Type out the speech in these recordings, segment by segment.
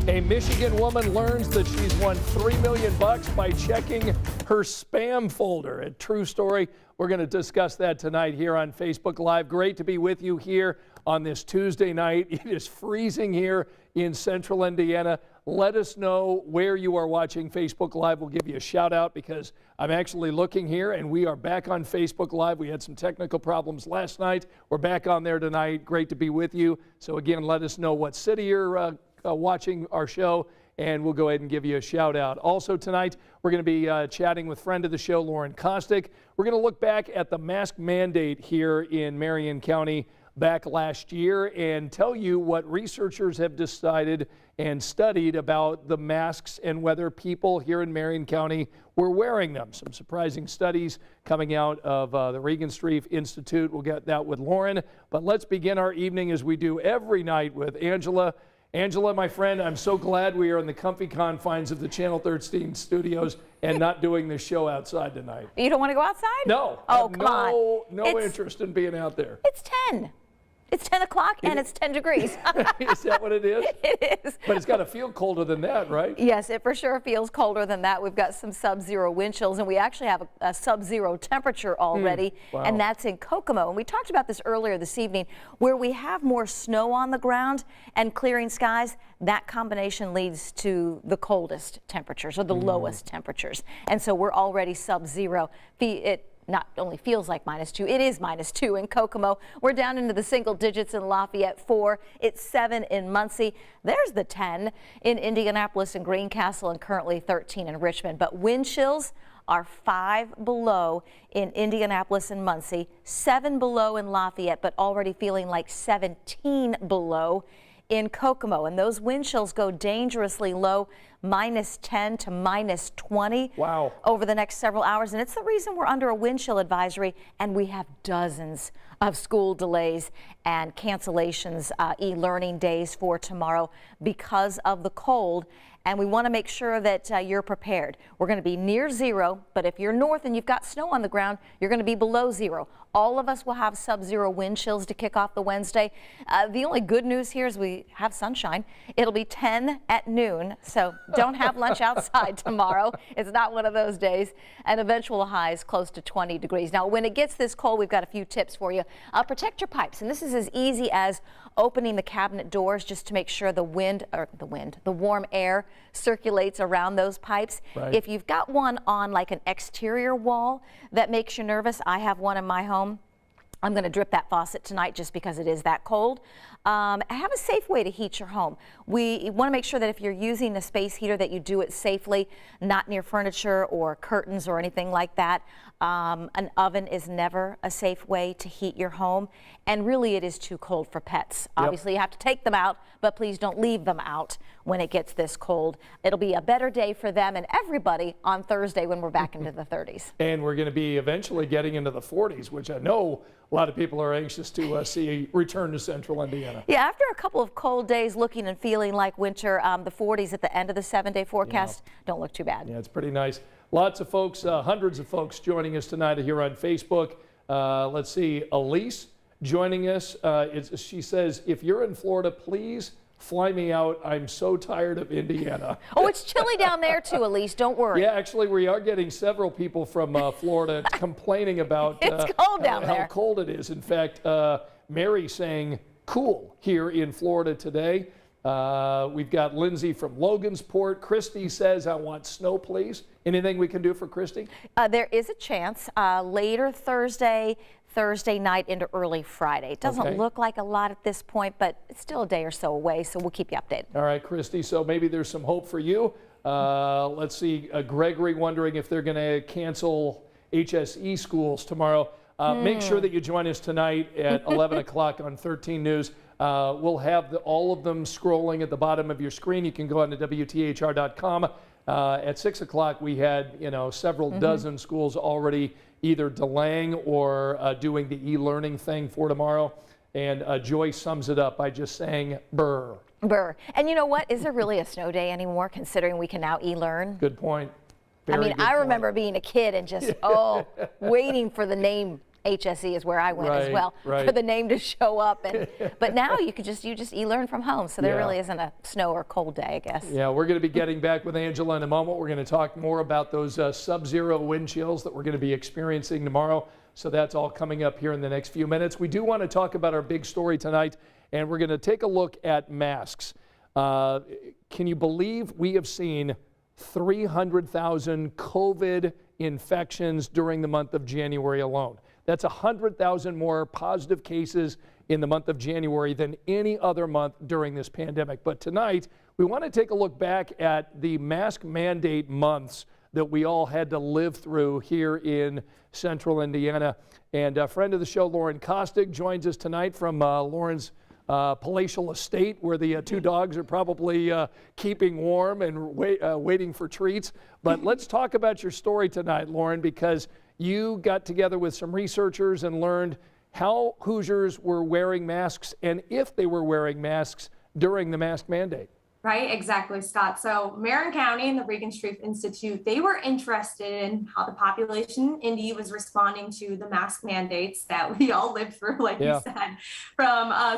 A Michigan woman learns that she's won $3 million by checking her spam folder. A true story. We're going to discuss that tonight here on Facebook Live. Great to be with you here on this Tuesday night. It is freezing here in central Indiana. Let us know where you are watching Facebook Live. We'll give you a shout out because I'm actually looking here and we are back on Facebook Live. We had some technical problems last night. We're back on there tonight. Great to be with you. So again, let us know what city you're watching our show, and we'll go ahead and give you a shout out. Also tonight, we're going to be chatting with friend of the show, Lauren Kostick. We're going to look back at the mask mandate here in Marion County back last year and tell you what researchers have decided and studied about the masks and whether people here in Marion County were wearing them. Some surprising studies coming out of the Regan Street Institute. We'll get that with Lauren, but let's begin our evening as we do every night with Angela. Angela, my friend, I'm so glad we are in the comfy confines of the Channel 13 studios and not doing this show outside tonight. You don't want to go outside? No. Oh, come on. No interest in being out there. It's 10. It's 10 o'clock and it's 10 degrees. Is that what it is? It is. But it's got to feel colder than that, right? Yes, it for sure feels colder than that. We've got some sub-zero wind chills, and we actually have a sub-zero temperature already, Wow. and that's in Kokomo. And we talked about this earlier this evening, where we have more snow on the ground and clearing skies. That combination leads to the coldest temperatures, or the lowest temperatures. And so we're already sub-zero. It not only feels like -2, it is -2 in Kokomo. We're down into the single digits in Lafayette, 4. It's 7 in Muncie. There's the 10 in Indianapolis and Greencastle, and currently 13 in Richmond. But wind chills are 5 below in Indianapolis and Muncie, 7 below in Lafayette, but already feeling like 17 below in Kokomo. And those wind chills go dangerously low, -10 to -20 Wow. over the next several hours. And it's the reason we're under a wind chill advisory, and we have dozens of school delays and cancellations, e-learning days for tomorrow because of the cold. And we want to make sure that you're prepared. We're going to be near zero, but if you're north and you've got snow on the ground, you're going to be below zero. All of us will have sub-zero wind chills to kick off the Wednesday. The only good news here is we have sunshine. It'll be 10 at noon, so don't have lunch outside tomorrow. It's not one of those days. And eventual highs close to 20 degrees. Now, when it gets this cold, we've got a few tips for you. Protect your pipes, and this is as easy as opening the cabinet doors just to make sure the warm air circulates around those pipes. Right. If you've got one on like an exterior wall that makes you nervous, I have one in my home. I'm going to drip that faucet tonight just because it is that cold. Have a safe way to heat your home. We want to make sure that if you're using a space heater that you do it safely, not near furniture or curtains or anything like that. An oven is never a safe way to heat your home, and really it is too cold for pets. Yep. Obviously you have to take them out, but please don't leave them out when it gets this cold. It'll be a better day for them and everybody on Thursday when we're back into the 30s. And we're going to be eventually getting into the 40s, which I know a lot of people are anxious to see return to central Indiana. Yeah, after a couple of cold days looking and feeling like winter, the 40s at the end of the 7-day forecast don't look too bad. Yeah, it's pretty nice. Lots of folks, hundreds of folks joining us tonight here on Facebook. Let's see, Elise joining us. She says, if you're in Florida, please fly me out. I'm so tired of Indiana. Oh, it's chilly down there too, Elise. Don't worry. Yeah, actually, we are getting several people from Florida complaining about it's cold down there. How cold it is. In fact, Mary saying cool here in Florida today. We've got Lindsay from Logansport. Christy says, I want snow, please. Anything we can do for Christy? There is a chance later Thursday night into early Friday. It doesn't look like a lot at this point, but it's still a day or so away, so we'll keep you updated. All right, Christy, so maybe there's some hope for you. Let's see, Gregory wondering if they're going to cancel HSE schools tomorrow. Make sure that you join us tonight at 11 o'clock on 13 News. We'll have all of them scrolling at the bottom of your screen. You can go on to WTHR.com. At 6 o'clock, we had several dozen schools already either delaying or doing the e-learning thing for tomorrow. And Joyce sums it up by just saying, brr. Brr. And you know what? Is there really a snow day anymore, considering we can now e-learn? Good point. I mean, I remember being a kid and just, waiting for the name HSE is where I went as Right, well right. for the name to show up. But now you just e-learn from home, so there Yeah. really isn't a snow or cold day, I guess. Yeah, we're going to be getting back with Angela in a moment. We're going to talk more about those sub-zero wind chills that we're going to be experiencing tomorrow. So that's all coming up here in the next few minutes. We do want to talk about our big story tonight, and we're going to take a look at masks. Can you believe we have seen 300,000 COVID infections during the month of January alone? That's 100,000 more positive cases in the month of January than any other month during this pandemic. But tonight, we want to take a look back at the mask mandate months that we all had to live through here in central Indiana. And a friend of the show, Lauren Kostick, joins us tonight from Lauren's palatial estate, where the two dogs are probably keeping warm and waiting for treats. But let's talk about your story tonight, Lauren, because you got together with some researchers and learned how Hoosiers were wearing masks and if they were wearing masks during the mask mandate. Right, exactly, Scott. So Marin County and the Regan Street Institute, they were interested in how the population in Indy was responding to the mask mandates that we all lived through, like you said.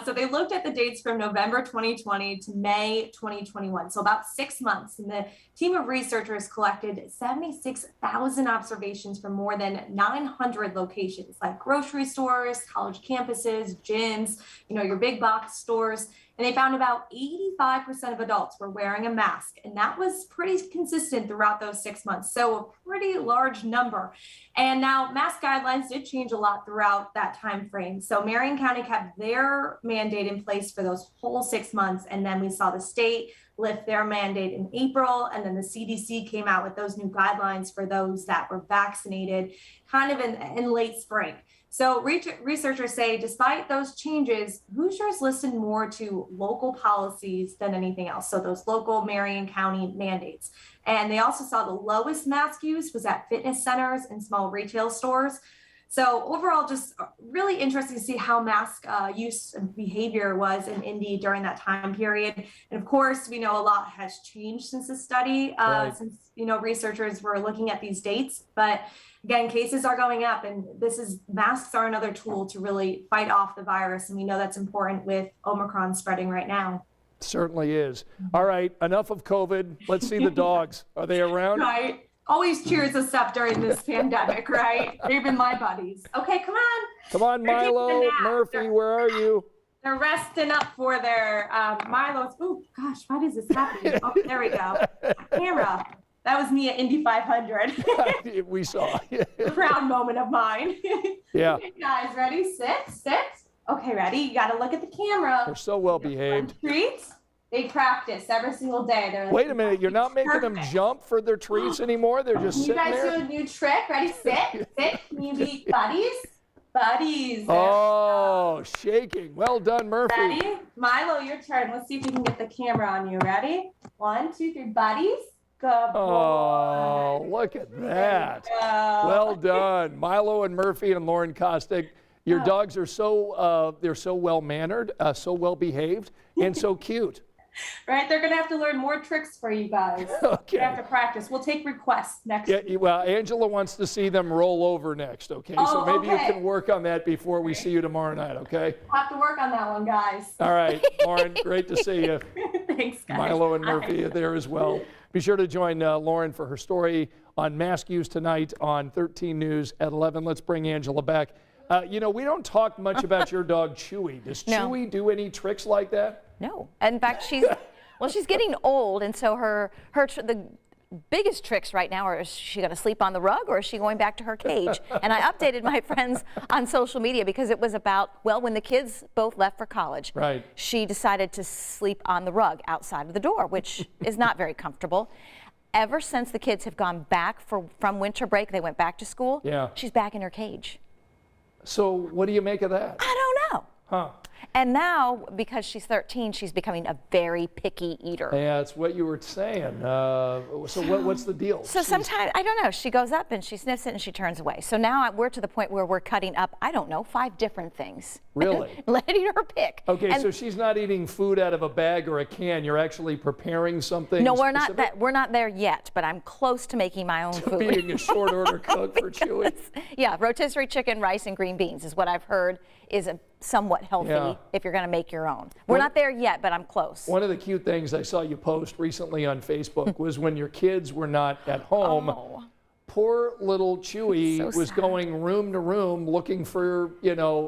So they looked at the dates from November 2020 to May 2021, so about 6 months. And the team of researchers collected 76,000 observations from more than 900 locations, like grocery stores, college campuses, gyms, your big box stores. And they found about 85% of adults were wearing a mask. And that was pretty consistent throughout those 6 months. So a pretty large number. And now mask guidelines did change a lot throughout that time frame. So Marion County kept their mandate in place for those whole 6 months. And then we saw the state lift their mandate in April. And then the CDC came out with those new guidelines for those that were vaccinated kind of in late spring. So researchers say, despite those changes, Hoosiers listened more to local policies than anything else. So those local Marion County mandates. And they also saw the lowest mask use was at fitness centers and small retail stores. So overall, just really interesting to see how mask use and behavior was in Indy during that time period. And of course, we know a lot has changed since the study, since researchers were looking at these dates. But again, cases are going up, and masks are another tool to really fight off the virus. And we know that's important with Omicron spreading right now. Certainly is. All right, enough of COVID. Let's see the dogs. Are they around? Right. Always cheers us up during this pandemic, right? They've been my buddies. Okay, come on. Come on, Milo, Murphy, where are you? They're resting up for their Milo's. Oh, gosh, why is this happening? Oh, there we go. Camera. That was me at Indy 500. We saw. Proud moment of mine. Yeah. Okay, guys, ready? Sit. Okay, ready? You got to look at the camera. They're so well behaved. Treats. They practice every single day. Wait a minute, you're not making them jump for their treats anymore? They're just sitting there? You guys do a new trick. Ready? Sit. Can you be buddies? Buddies. Oh, shaking. Well done, Murphy. Ready? Milo, your turn. Let's see if we can get the camera on you. Ready? 1, 2, 3. Buddies. Good boy. Oh, look at that. Well done. Milo and Murphy and Lauren Kostick. Your dogs are they're so well-mannered, so well-behaved, and so cute. Right? They're going to have to learn more tricks for you guys. Okay. You have to practice. We'll take requests next week. Yeah, well, Angela wants to see them roll over next, okay? So maybe you can work on that before we see you tomorrow night, okay? We'll have to work on that one, guys. All right, Lauren, great to see you. Thanks, guys. Milo and Murphy are there as well. Be sure to join Lauren for her story on mask use tonight on 13 News at 11. Let's bring Angela back. We don't talk much about your dog, Chewy. Does Chewy do any tricks like that? No. In fact, she's getting old, and so the biggest tricks right now are, is she going to sleep on the rug or is she going back to her cage? And I updated my friends on social media because it was about, when the kids both left for college, right, she decided to sleep on the rug outside of the door, which is not very comfortable. Ever since the kids have gone back from winter break, they went back to school, she's back in her cage. So what do you make of that? I don't know. Huh. And now, because she's 13, she's becoming a very picky eater. Yeah, it's what you were saying. So what's the deal? So sometimes, I don't know, she goes up and she sniffs it and she turns away. So now we're to the point where we're cutting up, I don't know, 5 different things. Really? Letting her pick. Okay, and so she's not eating food out of a bag or a can. You're actually preparing something. no, specific? we're not there yet, but I'm close to making my own food. Being a short order cook for Chewy. Yeah, rotisserie chicken, rice, and green beans is what I've heard is somewhat healthy if you're going to make your own. We're not there yet, but I'm close. One of the cute things I saw you post recently on Facebook was when your kids were not at home. Oh. Poor little Chewy So was sad. going room to room looking for,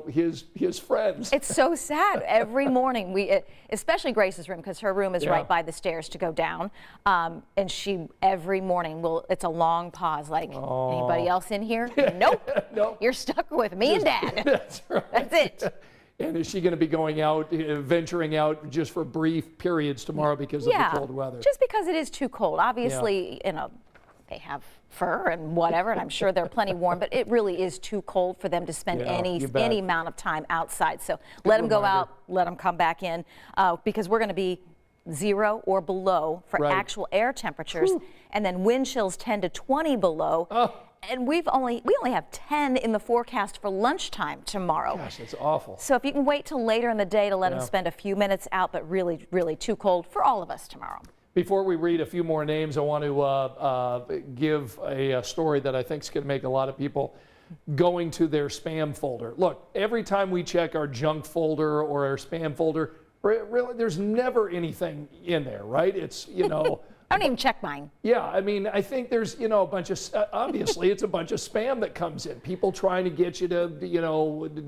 his friends. It's so sad. Every morning, especially Grace's room, because her room is right by the stairs to go down. And she, every morning, it's a long pause, like, anybody else in here? Nope. Nope. You're stuck with me and Dad. That's right. That's it. And is she going to be going out, venturing out just for brief periods tomorrow because of the cold weather? Just because it is too cold. Obviously, they have fur and whatever, and I'm sure they're plenty warm, but it really is too cold for them to spend any amount of time outside. So let them go out, let them come back in, because we're going to be 0 or below for actual air temperatures, and then wind chills 10 to 20 below. And we only have 10 in the forecast for lunchtime tomorrow. Gosh, that's awful. So if you can wait till later in the day to let them spend a few minutes out, but really, really too cold for all of us tomorrow. Before we read a few more names, I want to give a story that I think is going to make a lot of people going to their spam folder. Look, every time we check our junk folder or our spam folder, really, there's never anything in there, right? It's, I don't even check mine. Yeah, I mean, I think there's, a bunch of, obviously it's a bunch of spam that comes in. People trying to get you to,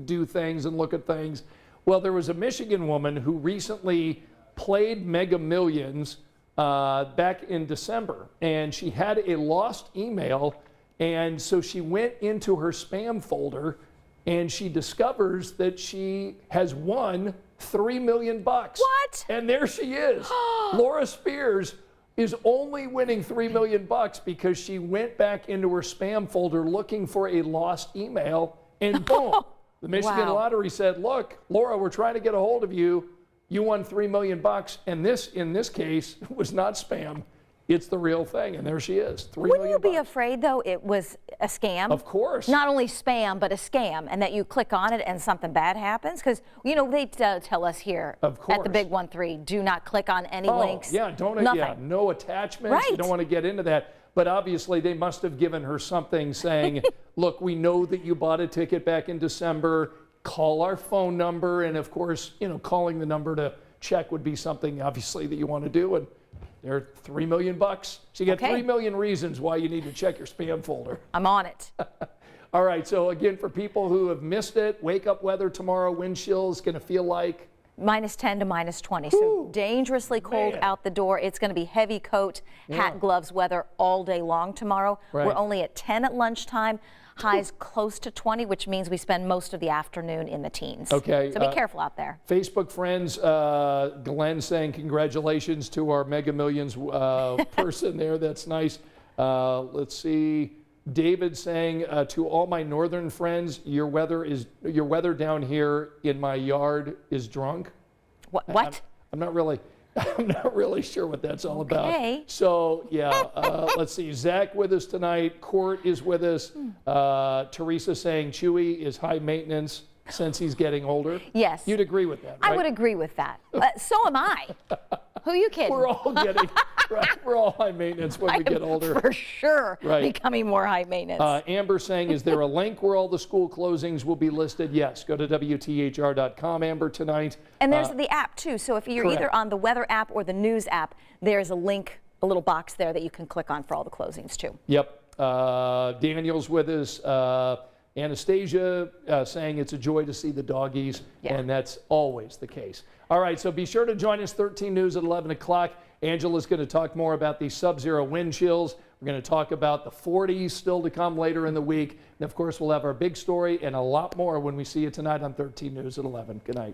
do things and look at things. Well, there was a Michigan woman who recently played Mega Millions back in December, and she had a lost email, and so she went into her spam folder and she discovers that she has won $3 million. What? And there she is. Laura Spears is only winning $3 million because she went back into her spam folder looking for a lost email, and boom, the Michigan Lottery said, look, Laura, we're trying to get a hold of you. You won $3 million, and this, in this case, was not spam. It's the real thing, and there she is, $3 million. Wouldn't you be afraid, though, it was a scam? Of course. Not only spam, but a scam, and that you click on it and something bad happens? Because, they tell us here at the Big 1-3, do not click on any links. Yeah, don't. Nothing. Yeah, no attachments. Right. You don't want to get into that. But obviously, they must have given her something saying, look, we know that you bought a ticket back in December. Call our phone number, and of course, calling the number to check would be something obviously that you want to do, and they're $3 million. So you get 3 million reasons why you need to check your spam folder. I'm on it. All right, so again, for people who have missed it, wake up weather tomorrow, wind chills going to feel like -10 to -20, so dangerously cold out the door. It's going to be heavy coat, hat, gloves weather all day long tomorrow. We're only at 10 at lunchtime. Highs close to 20, which means we spend most of the afternoon in the teens. Okay. So be careful out there. Facebook friends, Glenn saying congratulations to our Mega Millions person there. That's nice. Let's see. David saying to all my northern friends, your weather down here in my yard is drunk. What? I'm not really sure what that's all about. So yeah, let's see. Zach with us tonight. Court is with us. Teresa saying Chewy is high maintenance since he's getting older. Yes. You'd agree with that, right? I would agree with that. So am I. Who are you kidding? We're all getting, we're all high maintenance when we get older. For sure, becoming more high maintenance. Amber saying, is there a link where all the school closings will be listed? Yes, go to WTHR.com, Amber, tonight. And there's the app too, so if you're either on the weather app or the news app, there's a link, a little box there that you can click on for all the closings too. Yep, Daniel's with us. Anastasia saying it's a joy to see the doggies, and that's always the case. All right, so be sure to join us 13 News at 11 o'clock. Angela's going to talk more about the Subzero wind chills. We're going to talk about the 40s still to come later in the week. And of course, we'll have our big story and a lot more when we see you tonight on 13 News at 11. Good night.